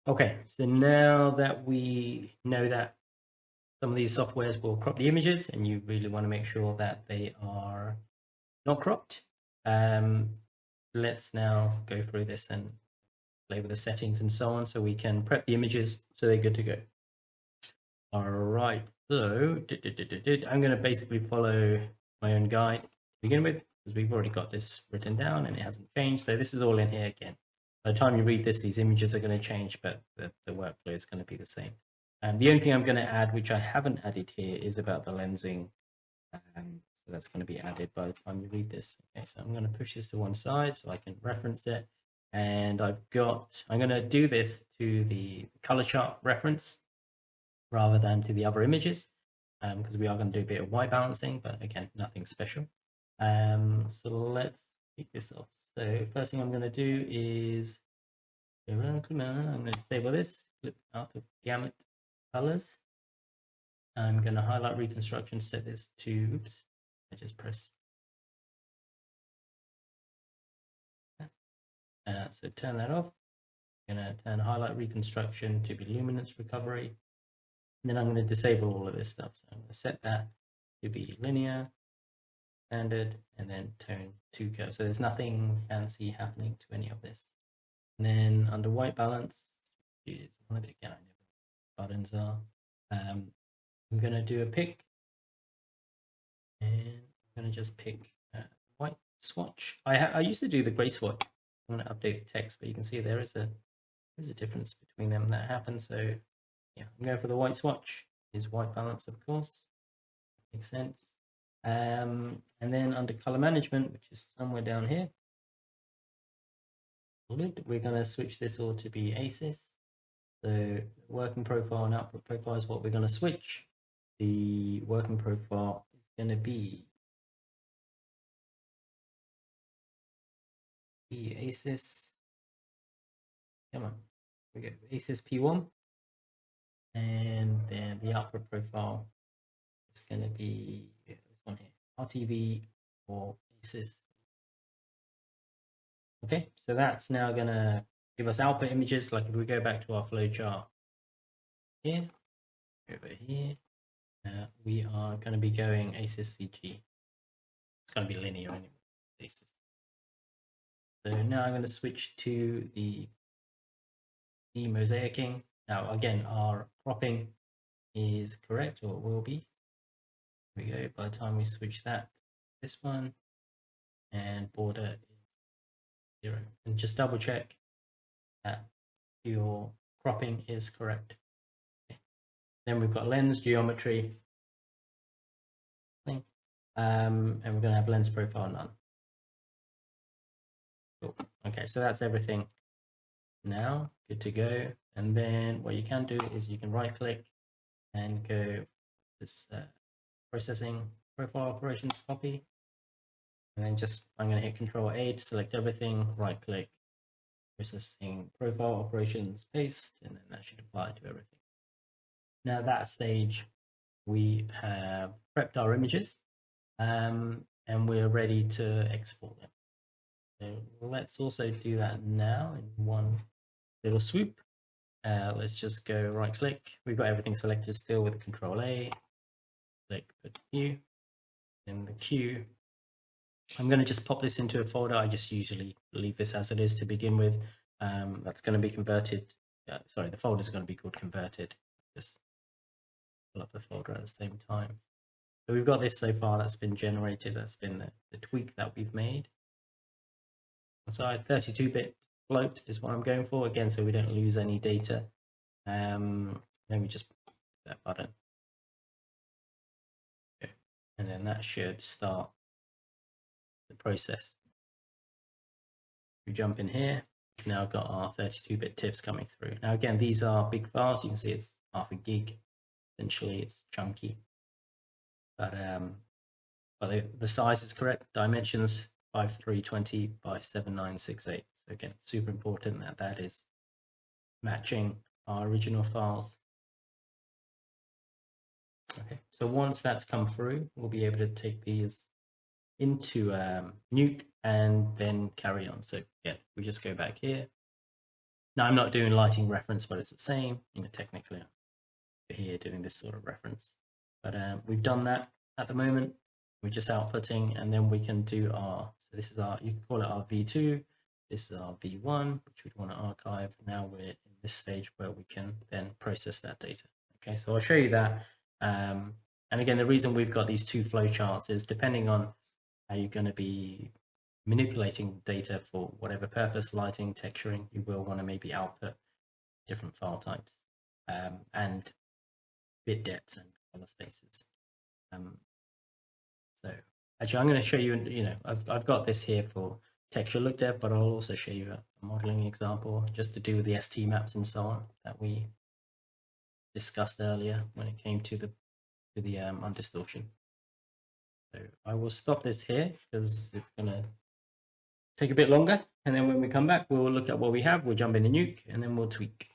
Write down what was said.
Okay, so now that we know that some of these softwares will crop the images and you really want to make sure that they are not cropped, let's now go through this and play with the settings and so on so we can prep the images so they're good to go. All right, so I'm going to basically follow my own guide to begin with because we've already got this written down and it hasn't changed. So this is all in here again. By the time you read this, these images are going to change, but the workflow is going to be the same. And the only thing I'm going to add, which I haven't added here, is about the lensing. So that's going to be added by the time you read this. Okay, so I'm going to push this to one side so I can reference it. And I'm going to do this to the color chart reference rather than to the other images, because we are going to do a bit of white balancing, but again, nothing special. So let's kick this off. So first thing I'm going to do is I'm going to disable this, flip out of gamut colors. I'm going to highlight reconstruction, set this to, oops, I just press. So turn that off. I'm going to turn highlight reconstruction to be luminance recovery. And then I'm going to disable all of this stuff. So I'm going to set that to be linear, standard, and then tone to curve. So there's nothing fancy happening to any of this. And then under white balance, which is one of the, again, I know what buttons are. I'm going to do a pick, and I'm going to just pick white swatch. I used to do the gray swatch. I'm going to update the text, but you can see there is a difference between them that happens. So yeah, I'm going for the white swatch. Is white balance, of course. Makes sense. And then under color management, which is somewhere down here, we're going to switch this all to be ACES. So working profile and output profile is what we're going to switch. The working profile is going to be the ACES. Come on, we get ACES P1, and then the output profile is going to be this one here, RTV or ACES. Okay, so that's now going to give us output images. Like if we go back to our flowchart here, over here, we are going to be going ACES CG. It's going to be linear anyway. ACES. So now I'm going to switch to the mosaicing. Now again, our cropping is correct, or it will be. Here we go. By the time we switch that, this one, and border is 0. And just double check that your cropping is correct. Okay. Then we've got lens geometry, and we're going to have lens profile none. Cool. Okay, so that's everything now, good to go. And then what you can do is you can right click and go this processing profile operations copy, and then just I'm going to hit Control A to select everything, right click, processing profile operations, paste, and then that should apply to everything. Now that stage we have prepped our images, and we're ready to export them. So let's also do that now in one little swoop. Let's just go right click. We've got everything selected still with Control A. Click put queue. In the queue, I'm going to just pop this into a folder. I just usually leave this as it is to begin with. That's going to be converted. Sorry, the folder is going to be called converted. Just pull up the folder at the same time. So we've got this so far that's been generated. That's been the tweak that we've made. So 32-bit float is what I'm going for, again, so we don't lose any data. Let me just put that button. Okay. And then that should start the process. We jump in here. We've now got our 32-bit TIFFs coming through. Now, again, these are big files. You can see it's half a gig. Essentially, it's chunky. But the size is correct. Dimensions 5320 by 7968. So again, super important that that is matching our original files. Okay, so once that's come through, we'll be able to take these into Nuke and then carry on. So yeah, we just go back here, Now I'm not doing lighting reference, but it's the same, technically here doing this sort of reference. But we've done that at the moment. We're just outputting, and then we can do our, so this is our, you can call it our V2, this is our V1, which we'd want to archive. Now we're in this stage where we can then process that data. Okay, so I'll show you that. And again, the reason we've got these two flow charts is depending on how you're going to be manipulating data for whatever purpose, lighting, texturing, you will want to maybe output different file types and bit depths and color spaces. So actually, I'm going to show you, I've got this here for texture look dev, but I'll also show you a modeling example just to do with the ST maps and so on that we discussed earlier when it came to the undistortion. So I will stop this here because it's going to take a bit longer. And then when we come back, we'll look at what we have. We'll jump in the nuke and then we'll tweak.